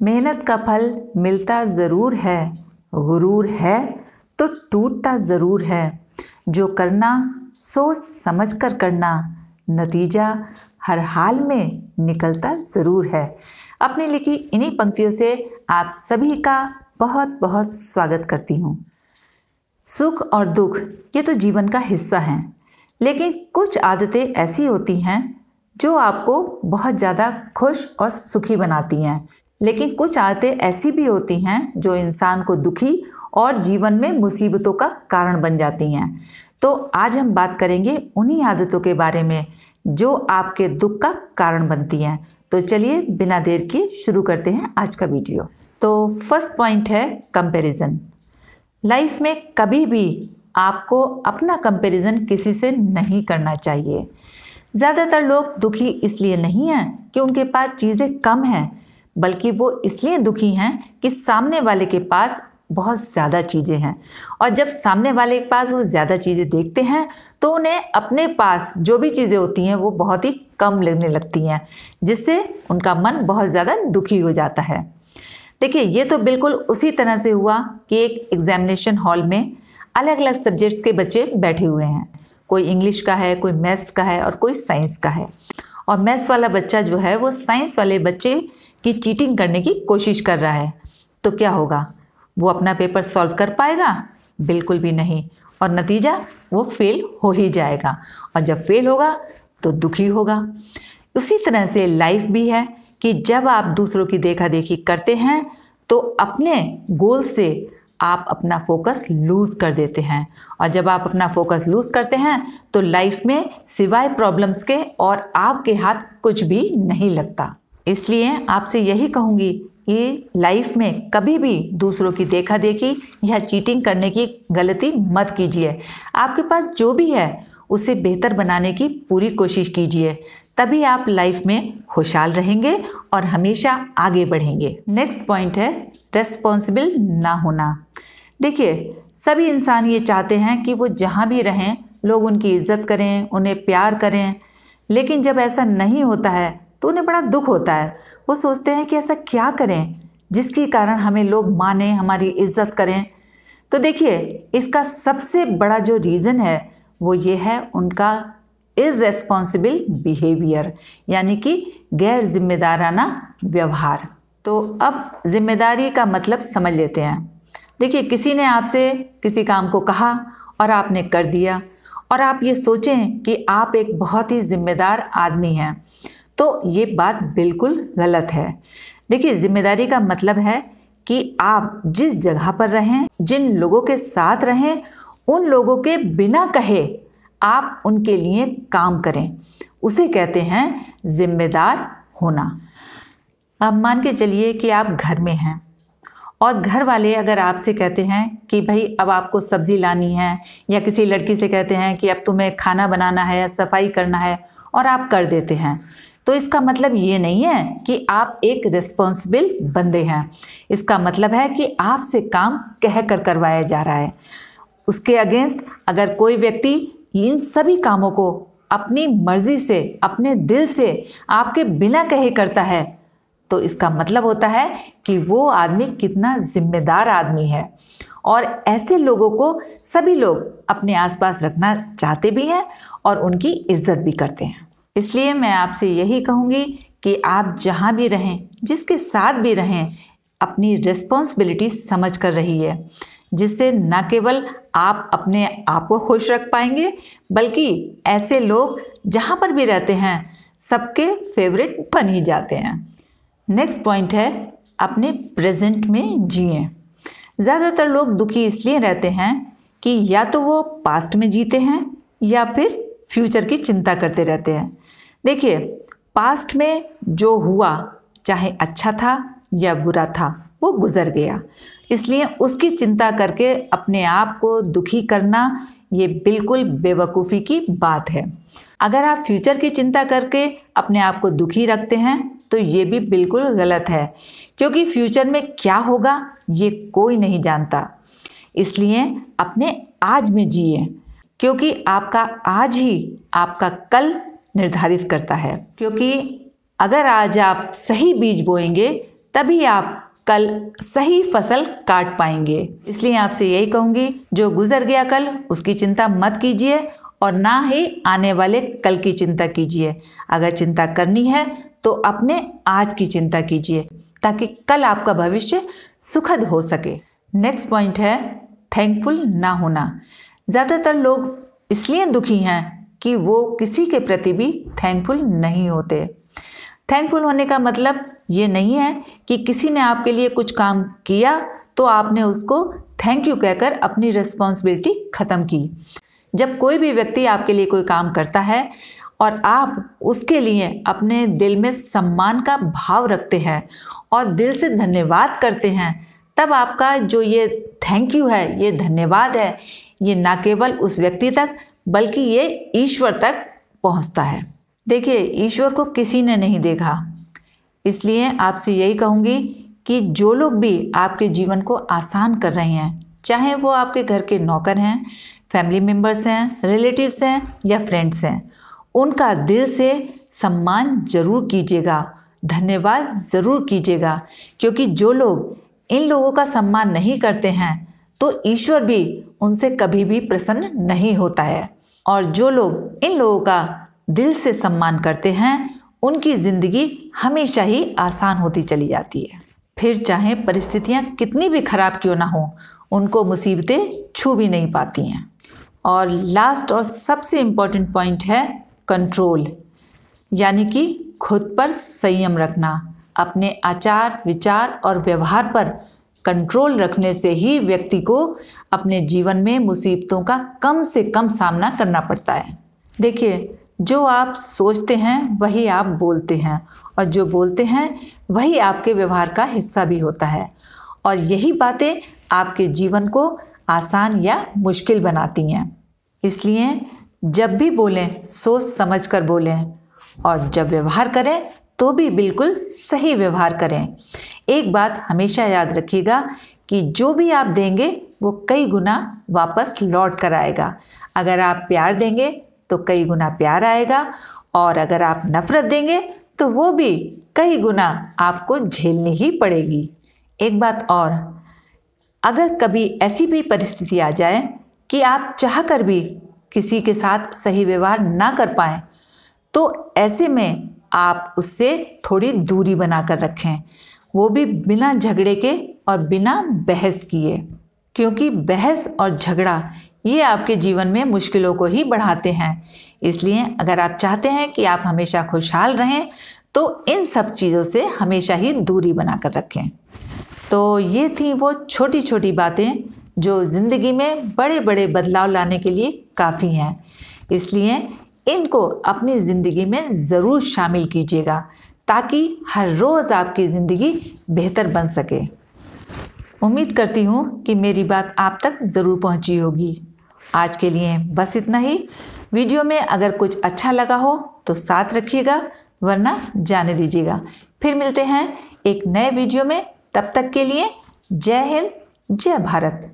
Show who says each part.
Speaker 1: मेहनत का फल मिलता ज़रूर है, गुरूर है तो टूटता ज़रूर है। जो करना सोच समझ कर करना, नतीजा हर हाल में निकलता ज़रूर है। अपनी लिखी इन्हीं पंक्तियों से आप सभी का बहुत बहुत स्वागत करती हूँ। सुख और दुख ये तो जीवन का हिस्सा हैं, लेकिन कुछ आदतें ऐसी होती हैं जो आपको बहुत ज़्यादा खुश और सुखी बनाती हैं, लेकिन कुछ आदतें ऐसी भी होती हैं जो इंसान को दुखी और जीवन में मुसीबतों का कारण बन जाती हैं। तो आज हम बात करेंगे उन्हीं आदतों के बारे में जो आपके दुख का कारण बनती हैं। तो चलिए बिना देर किए शुरू करते हैं आज का वीडियो। तो फर्स्ट पॉइंट है कंपैरिजन। लाइफ में कभी भी आपको अपना कंपैरिजन किसी से नहीं करना चाहिए। ज़्यादातर लोग दुखी इसलिए नहीं हैं कि उनके पास चीज़ें कम हैं, बल्कि वो इसलिए दुखी हैं कि सामने वाले के पास बहुत ज़्यादा चीज़ें हैं, और जब सामने वाले के पास वो ज़्यादा चीज़ें देखते हैं तो उन्हें अपने पास जो भी चीज़ें होती हैं वो बहुत ही कम लगने लगती हैं, जिससे उनका मन बहुत ज़्यादा दुखी हो जाता है। देखिए, ये तो बिल्कुल उसी तरह से हुआ कि एक एग्जामिनेशन हॉल में अलग अलग सब्जेक्ट्स के बच्चे बैठे हुए हैं। कोई इंग्लिश का है, कोई मैथ्स का है और कोई साइंस का है। और मैथ्स वाला बच्चा जो है वो साइंस वाले बच्चे की चीटिंग करने की कोशिश कर रहा है। तो क्या होगा? वो अपना पेपर सॉल्व कर पाएगा? बिल्कुल भी नहीं, और नतीजा वो फेल हो ही जाएगा, और जब फेल होगा तो दुखी होगा। उसी तरह से लाइफ भी है कि जब आप दूसरों की देखा देखी करते हैं तो अपने गोल से आप अपना फोकस लूज़ कर देते हैं, और जब आप अपना फोकस लूज़ करते हैं तो लाइफ में सिवाय प्रॉब्लम्स के और आपके हाथ कुछ भी नहीं लगता। इसलिए आपसे यही कहूँगी कि लाइफ में कभी भी दूसरों की देखा देखी या चीटिंग करने की गलती मत कीजिए। आपके पास जो भी है उसे बेहतर बनाने की पूरी कोशिश कीजिए, तभी आप लाइफ में खुशहाल रहेंगे और हमेशा आगे बढ़ेंगे। नेक्स्ट पॉइंट है रेस्पॉन्सिबल ना होना। देखिए, सभी इंसान ये चाहते हैं कि वो जहाँ भी रहें लोग उनकी इज्जत करें, उन्हें प्यार करें, लेकिन जब ऐसा नहीं होता है तो उन्हें बड़ा दुख होता है। वो सोचते हैं कि ऐसा क्या करें जिसके कारण हमें लोग माने, हमारी इज्जत करें। तो देखिए, इसका सबसे बड़ा जो रीज़न है वो ये है उनका इर्रेस्पॉन्सिबल बिहेवियर, यानी कि गैर जिम्मेदाराना व्यवहार। तो अब जिम्मेदारी का मतलब समझ लेते हैं। देखिए, किसी ने आपसे किसी काम को कहा और आपने कर दिया, और आप ये सोचें कि आप एक बहुत ही जिम्मेदार आदमी हैं, तो ये बात बिल्कुल गलत है। देखिए, जिम्मेदारी का मतलब है कि आप जिस जगह पर रहें, जिन लोगों के साथ रहें, उन लोगों के बिना कहे आप उनके लिए काम करें, उसे कहते हैं जिम्मेदार होना। अब मान के चलिए कि आप घर में हैं और घर वाले अगर आपसे कहते हैं कि भाई अब आपको सब्ज़ी लानी है, या किसी लड़की से कहते हैं कि अब तुम्हें खाना बनाना है, सफाई करना है, और आप कर देते हैं, तो इसका मतलब ये नहीं है कि आप एक रिस्पॉन्सिबल बंदे हैं। इसका मतलब है कि आपसे काम कह कर करवाया जा रहा है। उसके अगेंस्ट अगर कोई व्यक्ति इन सभी कामों को अपनी मर्जी से, अपने दिल से, आपके बिना कहे करता है, तो इसका मतलब होता है कि वो आदमी कितना जिम्मेदार आदमी है। और ऐसे लोगों को सभी लोग अपने आसपास रखना चाहते भी हैं और उनकी इज्जत भी करते हैं। इसलिए मैं आपसे यही कहूँगी कि आप जहाँ भी रहें, जिसके साथ भी रहें, अपनी रिस्पॉन्सिबिलिटी समझ कर रहिए, जिससे न केवल आप अपने आप को खुश रख पाएंगे, बल्कि ऐसे लोग जहाँ पर भी रहते हैं सबके फेवरेट बन ही जाते हैं। नेक्स्ट पॉइंट है अपने प्रेजेंट में जिएं। ज़्यादातर लोग दुखी इसलिए रहते हैं कि या तो वो पास्ट में जीते हैं या फिर फ्यूचर की चिंता करते रहते हैं। देखिए, पास्ट में जो हुआ, चाहे अच्छा था या बुरा था, वो गुजर गया, इसलिए उसकी चिंता करके अपने आप को दुखी करना ये बिल्कुल बेवकूफ़ी की बात है। अगर आप फ्यूचर की चिंता करके अपने आप को दुखी रखते हैं तो ये भी बिल्कुल गलत है, क्योंकि फ्यूचर में क्या होगा ये कोई नहीं जानता। इसलिए अपने आज में जिए, क्योंकि आपका आज ही आपका कल निर्धारित करता है। क्योंकि अगर आज आप सही बीज बोएंगे तभी आप कल सही फसल काट पाएंगे। इसलिए आपसे यही कहूँगी, जो गुजर गया कल उसकी चिंता मत कीजिए और ना ही आने वाले कल की चिंता कीजिए। अगर चिंता करनी है तो अपने आज की चिंता कीजिए ताकि कल आपका भविष्य सुखद हो सके। नेक्स्ट पॉइंट है थैंकफुल ना होना। ज़्यादातर लोग इसलिए दुखी हैं कि वो किसी के प्रति भी थैंकफुल नहीं होते। थैंकफुल होने का मतलब ये नहीं है कि किसी ने आपके लिए कुछ काम किया तो आपने उसको थैंक यू कहकर अपनी रिस्पॉन्सिबिलिटी ख़त्म की। जब कोई भी व्यक्ति आपके लिए कोई काम करता है और आप उसके लिए अपने दिल में सम्मान का भाव रखते हैं और दिल से धन्यवाद करते हैं, तब आपका जो ये थैंक यू है, ये धन्यवाद है, ये ना केवल उस व्यक्ति तक बल्कि ये ईश्वर तक पहुंचता है। देखिए, ईश्वर को किसी ने नहीं देखा, इसलिए आपसे यही कहूँगी कि जो लोग भी आपके जीवन को आसान कर रहे हैं, चाहे वो आपके घर के नौकर हैं, फैमिली मेम्बर्स हैं, रिलेटिव्स हैं या फ्रेंड्स हैं, उनका दिल से सम्मान ज़रूर कीजिएगा, धन्यवाद ज़रूर कीजिएगा। क्योंकि जो लोग इन लोगों का सम्मान नहीं करते हैं तो ईश्वर भी उनसे कभी भी प्रसन्न नहीं होता है। और जो लोग इन लोगों का दिल से सम्मान करते हैं उनकी ज़िंदगी हमेशा ही आसान होती चली जाती है। फिर चाहे परिस्थितियाँ कितनी भी खराब क्यों ना हो, उनको मुसीबतें छू भी नहीं पाती हैं। और लास्ट और सबसे इम्पॉर्टेंट पॉइंट है कंट्रोल, यानी कि खुद पर संयम रखना। अपने आचार, विचार और व्यवहार पर कंट्रोल रखने से ही व्यक्ति को अपने जीवन में मुसीबतों का कम से कम सामना करना पड़ता है। देखिए, जो आप सोचते हैं वही आप बोलते हैं और जो बोलते हैं वही आपके व्यवहार का हिस्सा भी होता है। और यही बातें आपके जीवन को आसान या मुश्किल बनाती हैं। इसलिए जब भी बोलें सोच समझ कर बोलें और जब व्यवहार करें तो भी बिल्कुल सही व्यवहार करें। एक बात हमेशा याद रखिएगा कि जो भी आप देंगे वो कई गुना वापस लौट कर आएगा। अगर आप प्यार देंगे तो कई गुना प्यार आएगा और अगर आप नफ़रत देंगे तो वो भी कई गुना आपको झेलनी ही पड़ेगी। एक बात और, अगर कभी ऐसी भी परिस्थिति आ जाए कि आप चाहकर भी किसी के साथ सही व्यवहार ना कर पाएँ, तो ऐसे में आप उससे थोड़ी दूरी बनाकर रखें, वो भी बिना झगड़े के और बिना बहस किए। क्योंकि बहस और झगड़ा ये आपके जीवन में मुश्किलों को ही बढ़ाते हैं। इसलिए अगर आप चाहते हैं कि आप हमेशा खुशहाल रहें तो इन सब चीज़ों से हमेशा ही दूरी बनाकर रखें। तो ये थी वो छोटी छोटी बातें जो ज़िंदगी में बड़े बड़े बदलाव लाने के लिए काफ़ी हैं। इसलिए इनको अपनी ज़िंदगी में ज़रूर शामिल कीजिएगा ताकि हर रोज़ आपकी ज़िंदगी बेहतर बन सके। उम्मीद करती हूँ कि मेरी बात आप तक ज़रूर पहुँची होगी। आज के लिए बस इतना ही। वीडियो में अगर कुछ अच्छा लगा हो तो साथ रखिएगा, वरना जाने दीजिएगा। फिर मिलते हैं एक नए वीडियो में। तब तक के लिए जय हिंद, जय भारत।